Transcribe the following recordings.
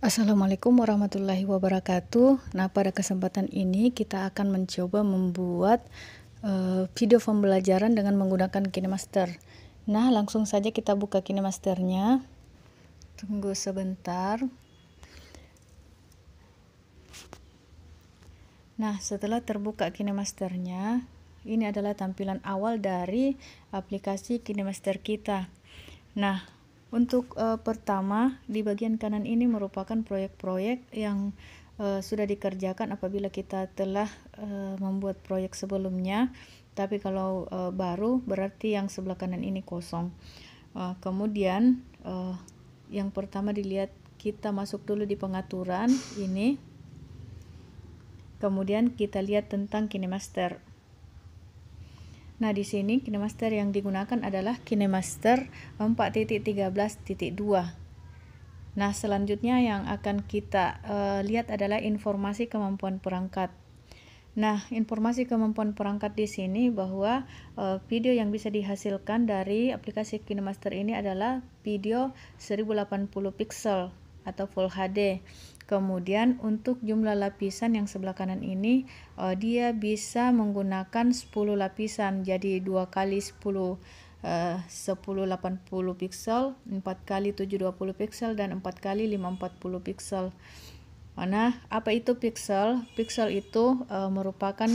Assalamualaikum warahmatullahi wabarakatuh. Nah, pada kesempatan ini kita akan mencoba membuat video pembelajaran dengan menggunakan KineMaster. Nah, langsung saja kita buka KineMasternya. Tunggu sebentar. Nah, setelah terbuka KineMasternya, ini adalah tampilan awal dari aplikasi KineMaster kita. Nah, untuk pertama, di bagian kanan ini merupakan proyek-proyek yang sudah dikerjakan apabila kita telah membuat proyek sebelumnya. Tapi kalau baru, berarti yang sebelah kanan ini kosong. Kemudian, yang pertama dilihat, kita masuk dulu di pengaturan ini. Kemudian kita lihat tentang KineMaster. Nah, di sini KineMaster yang digunakan adalah KineMaster 4.13.2. Nah, selanjutnya yang akan kita lihat adalah informasi kemampuan perangkat. Nah, informasi kemampuan perangkat di sini bahwa video yang bisa dihasilkan dari aplikasi KineMaster ini adalah video 1080 pixel atau Full HD. Kemudian untuk jumlah lapisan yang sebelah kanan ini dia bisa menggunakan 10 lapisan, jadi 2 kali 10 1080 pixel, 4 kali 720 pixel, dan 4 kali 540 pixel. Mana apa itu pixel? Pixel itu merupakan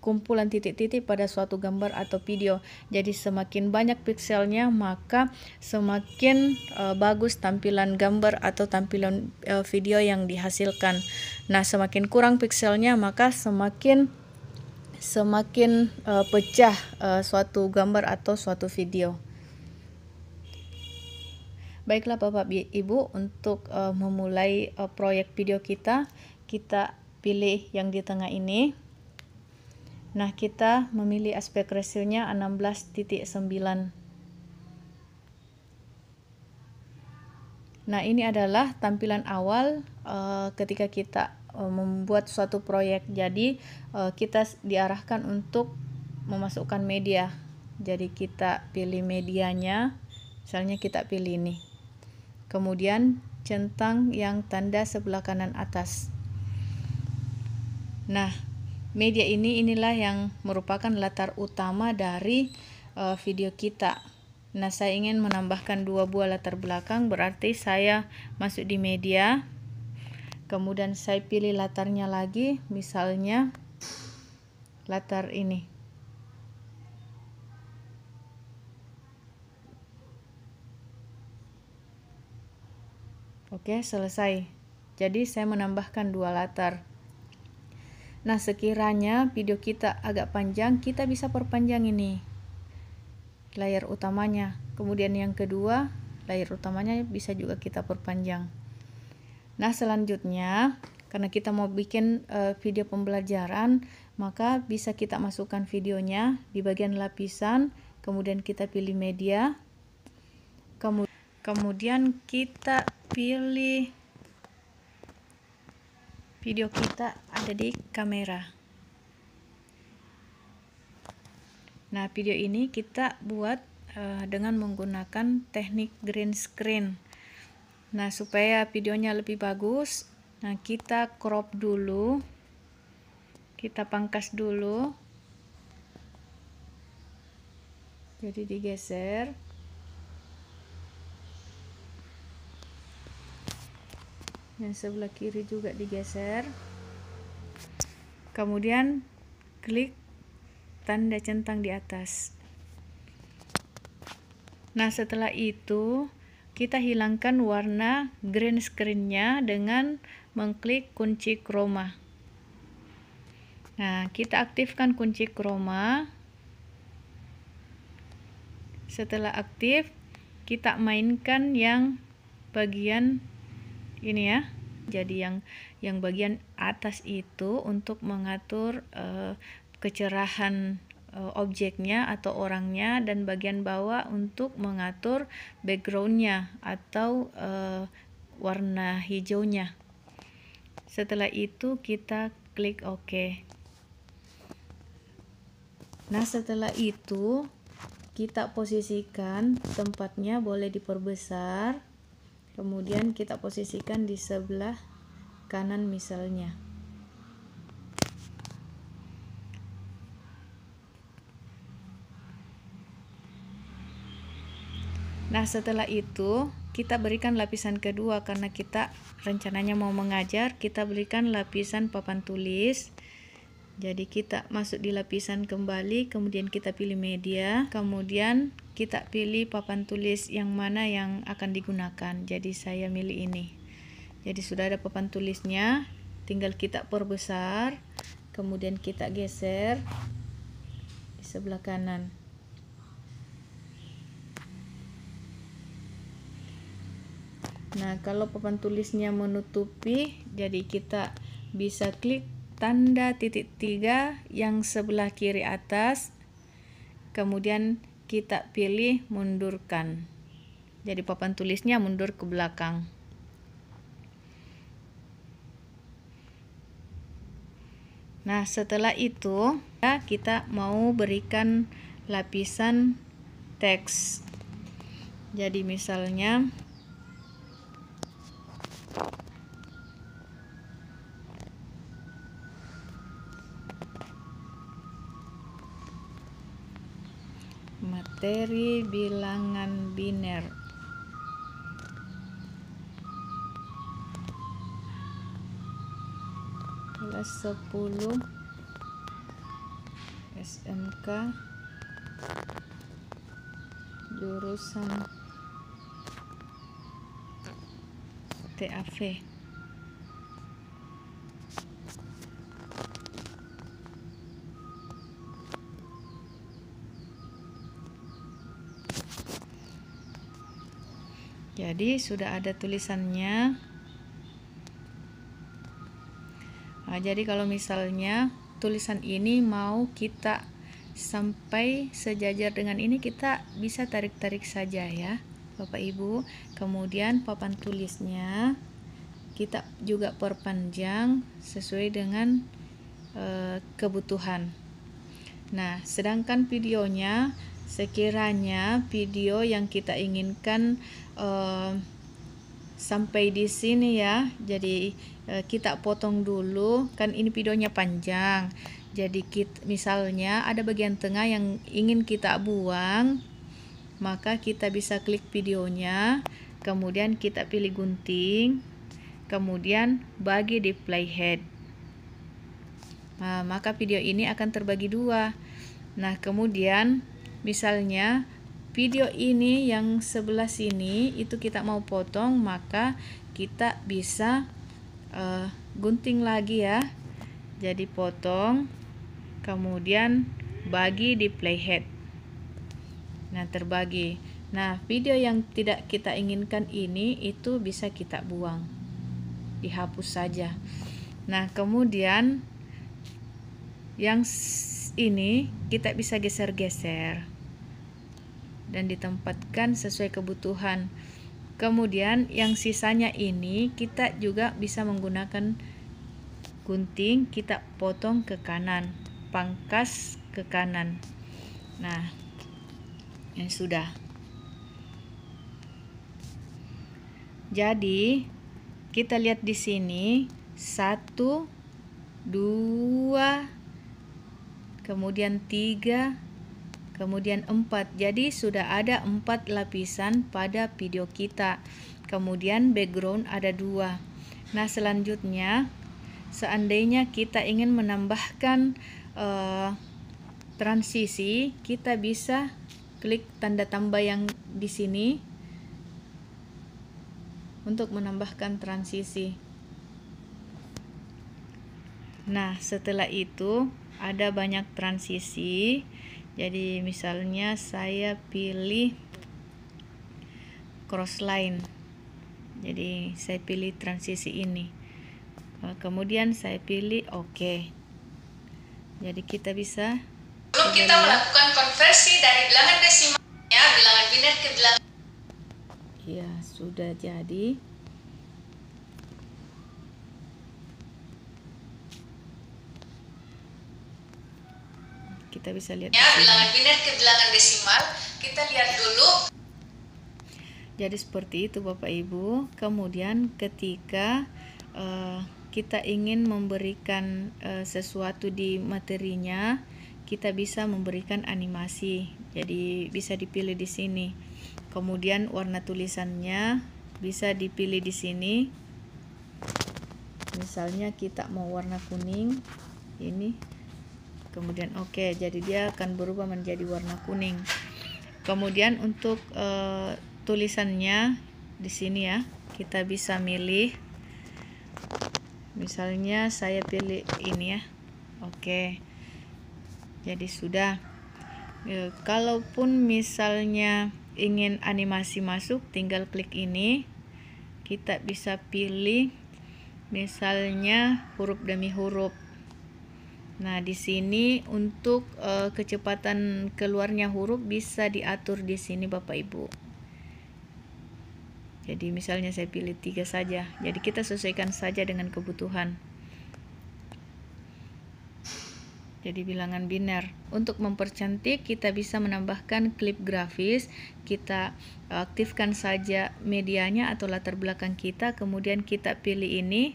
kumpulan titik-titik pada suatu gambar atau video. Jadi semakin banyak pixelnya, maka semakin bagus tampilan gambar atau tampilan video yang dihasilkan. Nah, semakin kurang pixelnya, maka semakin pecah suatu gambar atau suatu video. Baiklah Bapak Ibu, untuk memulai proyek video kita pilih yang di tengah ini. Nah, kita memilih aspek rasionya 16:9. Nah, ini adalah tampilan awal ketika kita membuat suatu proyek. Jadi kita diarahkan untuk memasukkan media. Jadi kita pilih medianya, misalnya kita pilih ini. Kemudian centang yang tanda sebelah kanan atas. Nah, media inilah yang merupakan latar utama dari video kita. Nah, saya ingin menambahkan 2 buah latar belakang, berarti saya masuk di media. Kemudian saya pilih latarnya lagi, misalnya latar ini. Oke, selesai. Jadi saya menambahkan 2 latar. Nah, sekiranya video kita agak panjang, kita bisa perpanjang ini layar utamanya. Kemudian yang kedua, layar utamanya bisa juga kita perpanjang. Nah, selanjutnya karena kita mau bikin video pembelajaran, maka bisa kita masukkan videonya di bagian lapisan, kemudian kita pilih media, kemudian kita pilih video kita ada di kamera. Nah, video ini kita buat dengan menggunakan teknik green screen. Nah, supaya videonya lebih bagus, nah kita crop dulu, kita pangkas dulu, jadi digeser. Yang sebelah kiri juga digeser. Kemudian klik tanda centang di atas. Nah, setelah itu kita hilangkan warna green screen-nya dengan mengklik kunci chroma. Nah, kita aktifkan kunci chroma. Setelah aktif, kita mainkan yang bagian ini ya. Jadi yang bagian atas itu untuk mengatur kecerahan objeknya atau orangnya, dan bagian bawah untuk mengatur backgroundnya atau warna hijaunya. Setelah itu kita klik OK. Nah, setelah itu kita posisikan tempatnya, boleh diperbesar. Kemudian kita posisikan di sebelah kanan misalnya. Nah, setelah itu kita berikan lapisan kedua karena kita rencananya mau mengajar, kita berikan lapisan papan tulis. Jadi kita masuk di lapisan kembali, kemudian kita pilih media, kemudian kita pilih papan tulis yang mana yang akan digunakan. Jadi saya milih ini. Jadi sudah ada papan tulisnya, tinggal kita perbesar, kemudian kita geser di sebelah kanan. Nah, kalau papan tulisnya menutupi, jadi kita bisa klik tanda titik 3 yang sebelah kiri atas, kemudian kita pilih mundurkan. Jadi papan tulisnya mundur ke belakang. Nah, setelah itu kita mau berikan lapisan teks. Jadi misalnya materi bilangan biner. Kelas 10 SMK jurusan TAV. Jadi sudah ada tulisannya. Nah, jadi kalau misalnya tulisan ini mau kita sampai sejajar dengan ini, kita bisa tarik-tarik saja ya Bapak Ibu. Kemudian papan tulisnya kita juga perpanjang sesuai dengan kebutuhan. Nah, sedangkan videonya, sekiranya video yang kita inginkan sampai di sini ya, jadi kita potong dulu, kan ini videonya panjang. Jadi misalnya ada bagian tengah yang ingin kita buang, maka kita bisa klik videonya, kemudian kita pilih gunting, kemudian bagi di playhead. Nah, maka video ini akan terbagi dua. Nah, kemudian misalnya video ini yang sebelah sini itu kita mau potong, maka kita bisa gunting lagi ya. Jadi potong, kemudian bagi di playhead. Nah, terbagi. Nah, video yang tidak kita inginkan ini itu bisa kita buang, dihapus saja. Nah, kemudian yang ini kita bisa geser-geser dan ditempatkan sesuai kebutuhan. Kemudian yang sisanya ini kita juga bisa menggunakan gunting, kita potong ke kanan, pangkas ke kanan. Nah, ini sudah. Jadi kita lihat di sini 1, 2, kemudian 3, kemudian 4. Jadi sudah ada 4 lapisan pada video kita. Kemudian background ada 2. Nah, selanjutnya seandainya kita ingin menambahkan transisi, kita bisa klik tanda tambah yang di sini untuk menambahkan transisi. Nah, setelah itu ada banyak transisi. Jadi misalnya saya pilih cross line. Jadi saya pilih transisi ini. Kemudian saya pilih OK. Jadi kita bisa kita melakukan konversi dari bilangan desimalnya bilangan biner ke bilangan. Ya, sudah jadi. Kita bisa lihat bilangan biner ke bilangan desimal. Kita lihat dulu. Jadi seperti itu Bapak Ibu. Kemudian ketika kita ingin memberikan sesuatu di materinya, kita bisa memberikan animasi. Jadi bisa dipilih di sini. Kemudian warna tulisannya bisa dipilih di sini. Misalnya kita mau warna kuning ini. Kemudian oke, jadi dia akan berubah menjadi warna kuning. Kemudian untuk tulisannya di sini ya, kita bisa milih. Misalnya saya pilih ini ya. Oke. Jadi sudah. Kalaupun misalnya ingin animasi masuk, tinggal klik ini. Kita bisa pilih misalnya huruf demi huruf. Nah, di sini untuk kecepatan keluarnya huruf bisa diatur di sini Bapak Ibu. Jadi misalnya saya pilih 3 saja. Jadi kita sesuaikan saja dengan kebutuhan. Jadi bilangan biner. Untuk mempercantik kita bisa menambahkan klip grafis. Kita aktifkan saja medianya atau latar belakang kita. Kemudian kita pilih ini,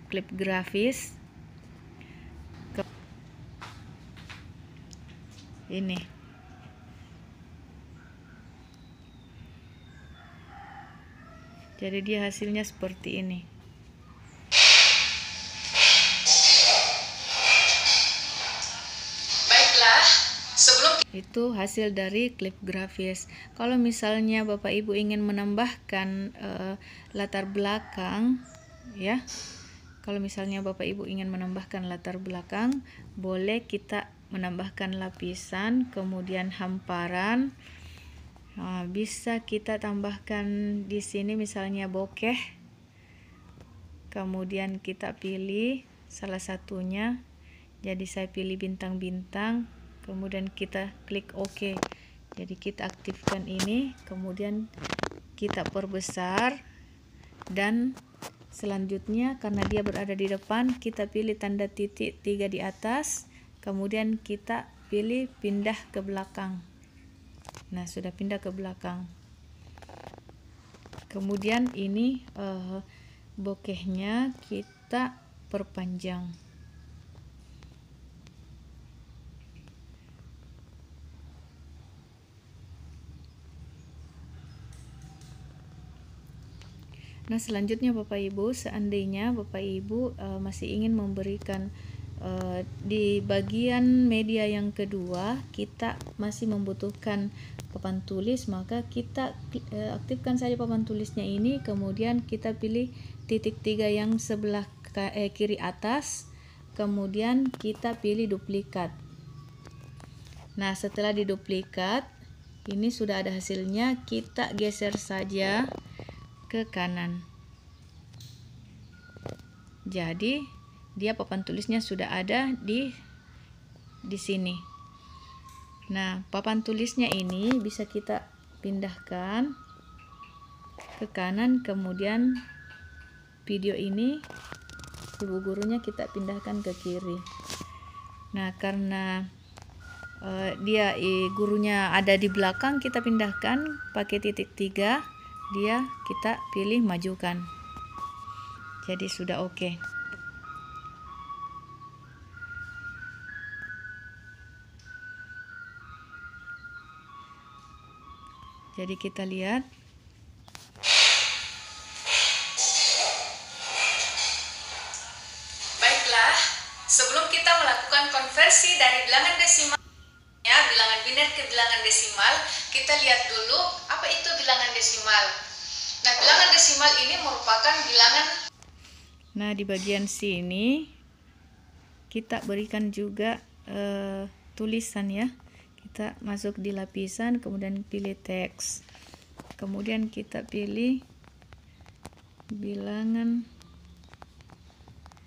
klip grafis. Ini. Jadi dia hasilnya seperti ini. Baiklah, sebelum Itu hasil dari klip grafis. Kalau misalnya Bapak Ibu ingin menambahkan latar belakang, ya. Kalau misalnya Bapak Ibu ingin menambahkan latar belakang, boleh kita menambahkan lapisan, kemudian hamparan. Nah, bisa kita tambahkan di sini misalnya bokeh. Kemudian kita pilih salah satunya. Jadi saya pilih bintang-bintang. Kemudian kita klik OK. Jadi kita aktifkan ini. Kemudian kita perbesar. Dan selanjutnya karena dia berada di depan, kita pilih tanda titik 3 di atas. Kemudian kita pilih pindah ke belakang. Nah, sudah pindah ke belakang. Kemudian ini bokehnya kita perpanjang. Nah, selanjutnya Bapak Ibu, seandainya Bapak Ibu masih ingin memberikan di bagian media yang kedua, kita masih membutuhkan papan tulis, maka kita aktifkan saja papan tulisnya ini, kemudian kita pilih titik 3 yang sebelah kiri atas, kemudian kita pilih duplikat. Nah, setelah diduplikat, ini sudah ada hasilnya, kita geser saja ke kanan. Jadi dia papan tulisnya sudah ada di sini. Nah, papan tulisnya ini bisa kita pindahkan ke kanan, kemudian video ini ibu gurunya kita pindahkan ke kiri. Nah, karena dia gurunya ada di belakang, kita pindahkan pakai titik 3, dia kita pilih majukan. Jadi sudah oke. Jadi kita lihat. Baiklah, sebelum kita melakukan konversi dari bilangan desimal bilangan biner ke bilangan desimal, kita lihat dulu apa itu bilangan desimal. Nah, bilangan desimal ini merupakan bilangan. Nah, di bagian sini kita berikan juga tulisan ya. Kita masuk di lapisan, kemudian pilih teks. Kemudian kita pilih bilangan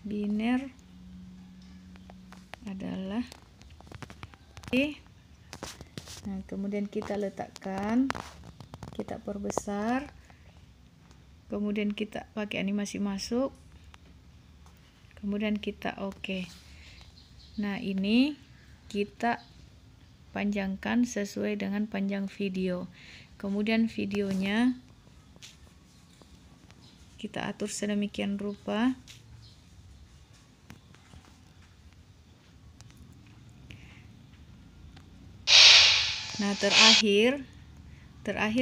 biner adalah nah, kemudian kita letakkan, kita perbesar, kemudian kita pakai animasi masuk, kemudian kita oke. Nah, ini kita panjangkan sesuai dengan panjang video. Kemudian videonya Kita atur sedemikian rupa. Nah, terakhir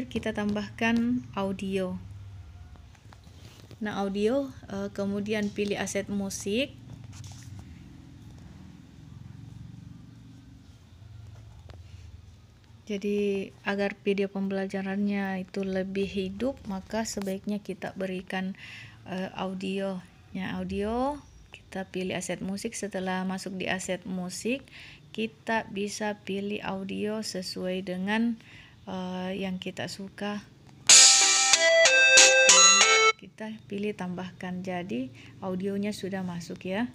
kita tambahkan audio. Nah, audio, kemudian pilih aset musik. Jadi agar video pembelajarannya itu lebih hidup, maka sebaiknya kita berikan audionya. Audio, kita pilih aset musik. Setelah masuk di aset musik, kita bisa pilih audio sesuai dengan yang kita suka. Kita pilih tambahkan. Jadi audionya sudah masuk ya.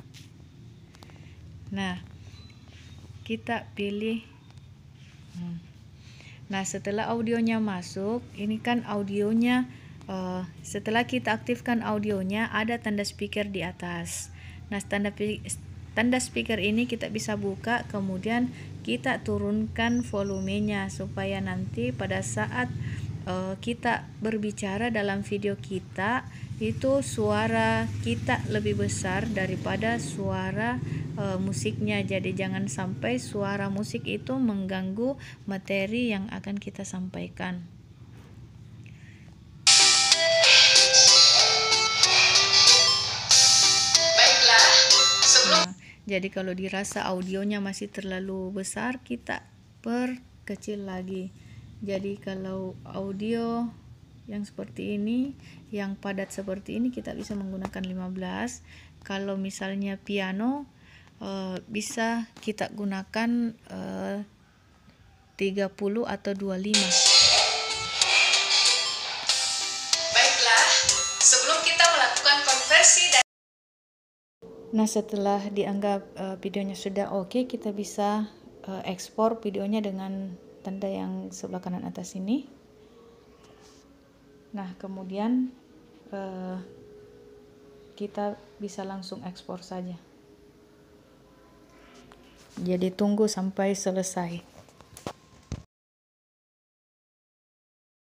Nah, kita pilih. Nah, setelah audionya masuk, ini kan audionya setelah kita aktifkan audionya, ada tanda speaker di atas. Nah, tanda speaker ini kita bisa buka, kemudian kita turunkan volumenya supaya nanti pada saat kita berbicara dalam video kita, itu suara kita lebih besar daripada suara musiknya. Jadi jangan sampai suara musik itu mengganggu materi yang akan kita sampaikan. Baiklah, sebelum Jadi kalau dirasa audionya masih terlalu besar, kita perkecil lagi. Jadi kalau audio yang seperti ini, yang padat seperti ini, kita bisa menggunakan 15. Kalau misalnya piano, bisa kita gunakan 30 atau 25. Baiklah, sebelum kita melakukan konversi dari Nah, setelah dianggap videonya sudah oke, kita bisa ekspor videonya dengan tanda yang sebelah kanan atas ini. Nah, kemudian kita bisa langsung ekspor saja. Jadi tunggu sampai selesai.